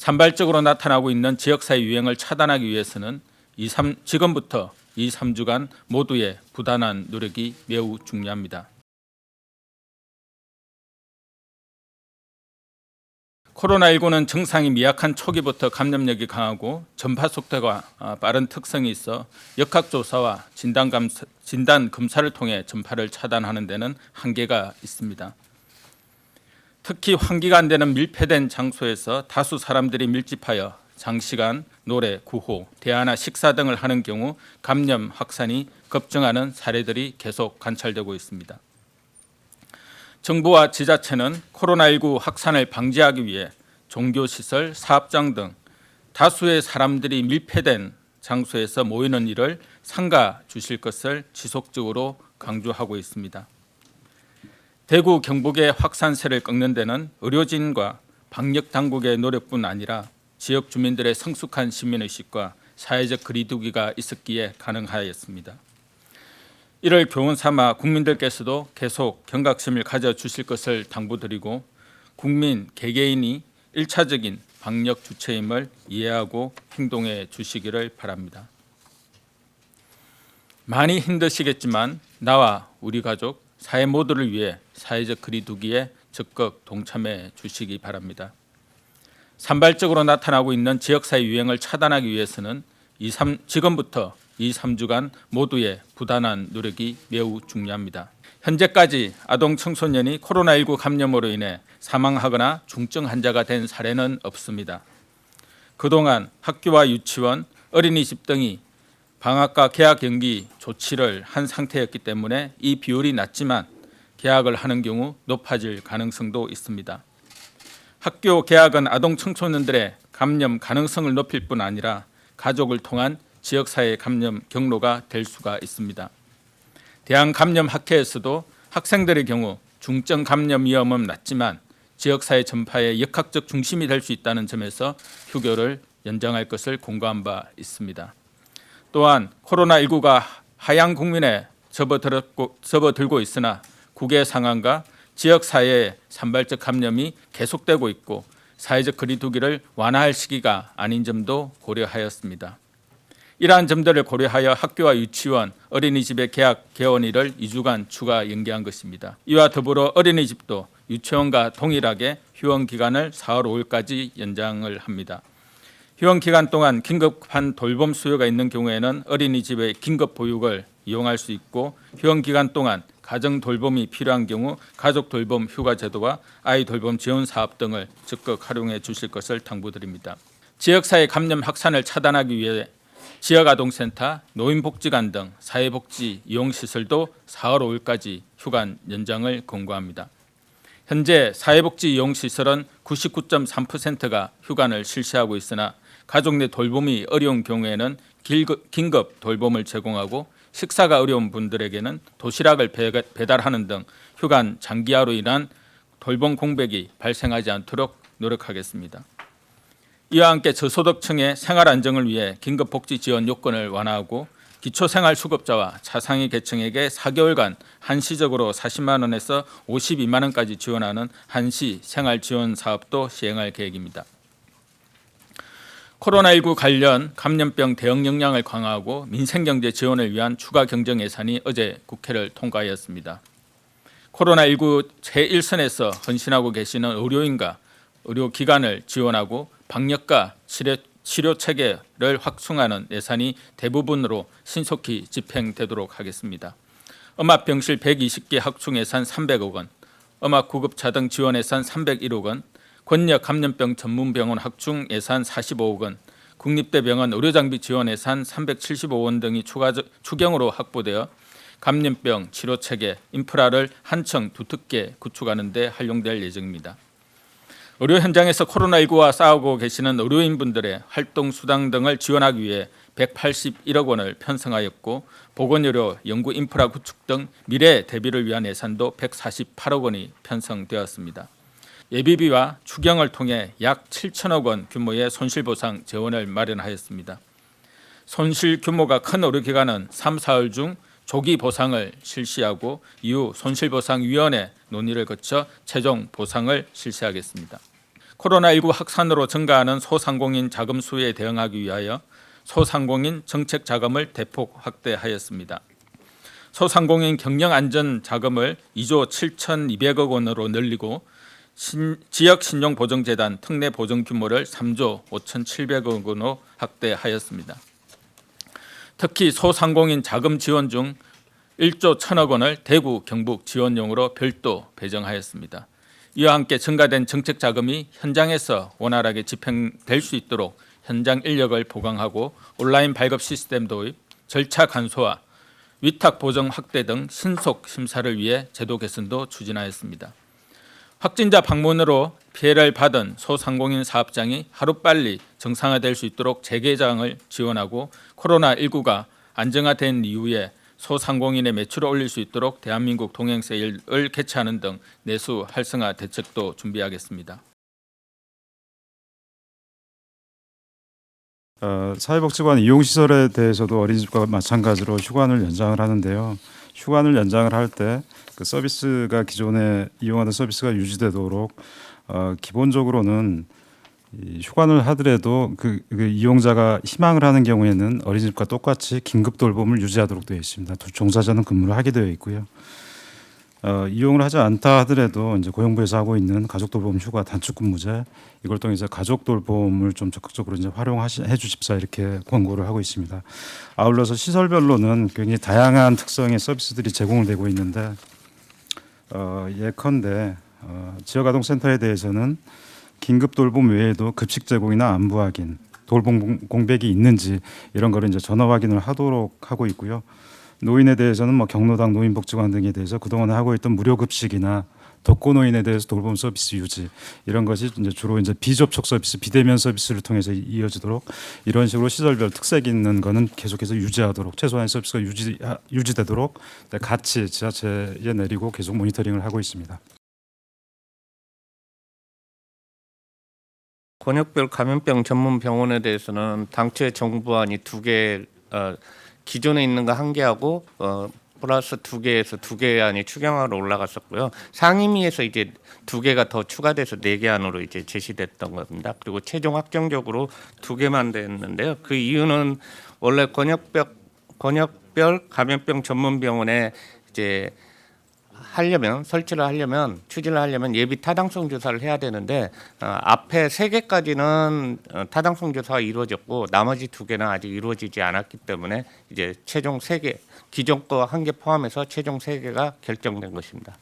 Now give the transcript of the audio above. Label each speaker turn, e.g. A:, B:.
A: 산발적으로 나타나고 있는 지역사회 유행을 차단하기 위해서는 지금부터 2, 3주간 모두의 부단한 노력이 매우 중요합니다. 코로나19는 증상이 미약한 초기부터 감염력이 강하고 전파 속도가 빠른 특성이 있어 역학조사와 진단 검사를 통해 전파를 차단하는 데는 한계가 있습니다. 특히 환기가 안 되는 밀폐된 장소에서 다수 사람들이 밀집하여 장시간 노래, 구호, 대화나 식사 등을 하는 경우 감염 확산이 급증하는 사례들이 계속 관찰되고 있습니다. 정부와 지자체는 코로나19 확산을 방지하기 위해 종교시설, 사업장 등 다수의 사람들이 밀폐된 장소에서 모이는 일을 삼가 주실 것을 지속적으로 강조하고 있습니다. 대구, 경북의 확산세를 꺾는 데는 의료진과 방역당국의 노력뿐 아니라 지역 주민들의 성숙한 시민의식과 사회적 거리두기가 있었기에 가능하였습니다. 이를 교훈 삼아 국민들께서도 계속 경각심을 가져주실 것을 당부드리고 국민 개개인이 1차적인 방역 주체임을 이해하고 행동해 주시기를 바랍니다. 많이 힘드시겠지만 나와 우리 가족, 사회 모두를 위해 사회적 거리두기에 적극 동참해 주시기 바랍니다. 산발적으로 나타나고 있는 지역사회 유행을 차단하기 위해서는 지금부터 2, 3주간 모두의 부단한 노력이 매우 중요합니다. 현재까지 아동 청소년이 코로나19 감염으로 인해 사망하거나 중증 환자가 된 사례는 없습니다. 그동안 학교와 유치원, 어린이집 등이 방학과 개학 연기 조치를 한 상태였기 때문에 이 비율이 낮지만 개학을 하는 경우 높아질 가능성도 있습니다. 학교 개학은 아동 청소년들의 감염 가능성을 높일 뿐 아니라 가족을 통한 지역사회 감염 경로가 될 수가 있습니다. 대한감염학회에서도 학생들의 경우 중증 감염 위험은 낮지만 지역사회 전파의 역학적 중심이 될 수 있다는 점에서 휴교를 연장할 것을 공고한 바 있습니다. 또한 코로나19가 하향 국민에 접어들고 있으나 국외 상황과 지역사회의 산발적 감염이 계속되고 있고 사회적 거리두기를 완화할 시기가 아닌 점도 고려하였습니다. 이러한 점들을 고려하여 학교와 유치원, 어린이집의 개학 개원일을 2주간 추가 연기한 것입니다. 이와 더불어 어린이집도 유치원과 동일하게 휴원 기간을 4월 5일까지 연장을 합니다. 휴원 기간 동안 긴급한 돌봄 수요가 있는 경우에는 어린이집의 긴급 보육을 이용할 수 있고 휴원 기간 동안 가정 돌봄이 필요한 경우 가족 돌봄 휴가 제도와 아이 돌봄 지원 사업 등을 적극 활용해 주실 것을 당부드립니다. 지역사회 감염 확산을 차단하기 위해 지역아동센터, 노인복지관 등 사회복지 이용시설도 4월 5일까지 휴관 연장을 권고합니다. 현재 사회복지 이용시설은 99.3%가 휴관을 실시하고 있으나 가족 내 돌봄이 어려운 경우에는 긴급 돌봄을 제공하고 식사가 어려운 분들에게는 도시락을 배달하는 등 휴관 장기화로 인한 돌봄 공백이 발생하지 않도록 노력하겠습니다. 이와 함께 저소득층의 생활 안정을 위해 긴급복지 지원 요건을 완화하고 기초생활수급자와 차상위 계층에게 4개월간 한시적으로 40만 원에서 52만 원까지 지원하는 한시 생활지원 사업도 시행할 계획입니다. 코로나19 관련 감염병 대응 역량을 강화하고 민생경제 지원을 위한 추가 경정 예산이 어제 국회를 통과하였습니다. 코로나19 제1선에서 헌신하고 계시는 의료인과 의료기관을 지원하고 방역과 치료 체계를 확충하는 예산이 대부분으로 신속히 집행되도록 하겠습니다. 음압병실 120개 확충 예산 300억 원, 음압구급차 등 지원 예산 301억 원, 권역 감염병 전문병원 확충 예산 45억 원, 국립대병원 의료장비 지원 예산 375억 원 등이 추경으로 확보되어 감염병 치료체계, 인프라를 한층 두텁게 구축하는 데 활용될 예정입니다. 의료 현장에서 코로나19와 싸우고 계시는 의료인분들의 활동 수당 등을 지원하기 위해 181억 원을 편성하였고 보건의료 연구 인프라 구축 등 미래 대비를 위한 예산도 148억 원이 편성되었습니다. 예비비와 추경을 통해 약 7천억 원 규모의 손실보상 재원을 마련하였습니다. 손실 규모가 큰 의료기관은 3, 4월 중 조기 보상을 실시하고 이후 손실보상위원회 논의를 거쳐 최종 보상을 실시하겠습니다. 코로나19 확산으로 증가하는 소상공인 자금 수요에 대응하기 위하여 소상공인 정책 자금을 대폭 확대하였습니다. 소상공인 경영 안전 자금을 2조 7,200억 원으로 늘리고 지역신용보증재단 특례 보증 규모를 3조 5,700억 원으로 확대하였습니다. 특히 소상공인 자금 지원 중 1조 1,000억 원을 대구, 경북 지원용으로 별도 배정하였습니다. 이와 함께 증가된 정책 자금이 현장에서 원활하게 집행될 수 있도록 현장 인력을 보강하고 온라인 발급 시스템 도입, 절차 간소화, 위탁 보정 확대 등 신속 심사를 위해 제도 개선도 추진하였습니다. 확진자 방문으로 피해를 받은 소상공인 사업장이 하루빨리 정상화될 수 있도록 재개장을 지원하고 코로나19가 안정화된 이후에 소상공인의 매출을 올릴 수 있도록 대한민국 동행세일을 개최하는 등 내수 활성화 대책도 준비하겠습니다.
B: 사회복지관 이용시설에 대해서도 어린이집과 마찬가지로 휴관을 연장을 하는데요. 휴관을 연장을 할 때 그 서비스가 기존에 이용하던 서비스가 유지되도록 기본적으로는 휴관을 하더라도 그 이용자가 희망을 하는 경우에는 어린이집과 똑같이 긴급 돌봄을 유지하도록 되어 있습니다. 두 종사자는 근무를 하게 되어 있고요. 이용을 하지 않다 하더라도 이제 고용부에서 하고 있는 가족 돌봄 휴가 단축 근무제 이걸 통해서 가족 돌봄을 좀 적극적으로 이제 활용해 주십사 이렇게 권고를 하고 있습니다. 아울러서 시설별로는 굉장히 다양한 특성의 서비스들이 제공을 되고 있는데 예컨대 지역아동센터에 대해서는 긴급 돌봄 외에도 급식 제공이나 안부 확인, 돌봄 공백이 있는지 이런 거를 이제 전화 확인을 하도록 하고 있고요. 노인에 대해서는 뭐 경로당 노인복지관 등에 대해서 그동안에 하고 있던 무료 급식이나 독거노인에 대해서 돌봄 서비스 유지 이런 것이 이제 주로 이제 비접촉 서비스, 비대면 서비스를 통해서 이어지도록 이런 식으로 시설별 특색 있는 거는 계속해서 유지하도록 최소한의 서비스가 유지되도록 같이 지자체에 내리고 계속 모니터링을 하고 있습니다.
C: 권역별 감염병 전문 병원에 대해서는 당초에 정부안이 2개 기존에 있는 거 1개하고 플러스 2개에서 2개 안이 추경안으로 올라갔었고요. 상임위에서 이제 2개가 더 추가돼서 4개 안으로 이제 제시됐던 겁니다. 그리고 최종 확정적으로 2개만 됐는데요. 그 이유는 원래 권역별 감염병 전문 병원에 이제 추진을 하려면 예비 타당성 조사를 해야 되는데 앞에 3개까지는 타당성 조사가 이루어졌고 나머지 2개는 아직 이루어지지 않았기 때문에 이제 최종 3개 기존 거 1개 포함해서 최종 3개가 결정된 것입니다.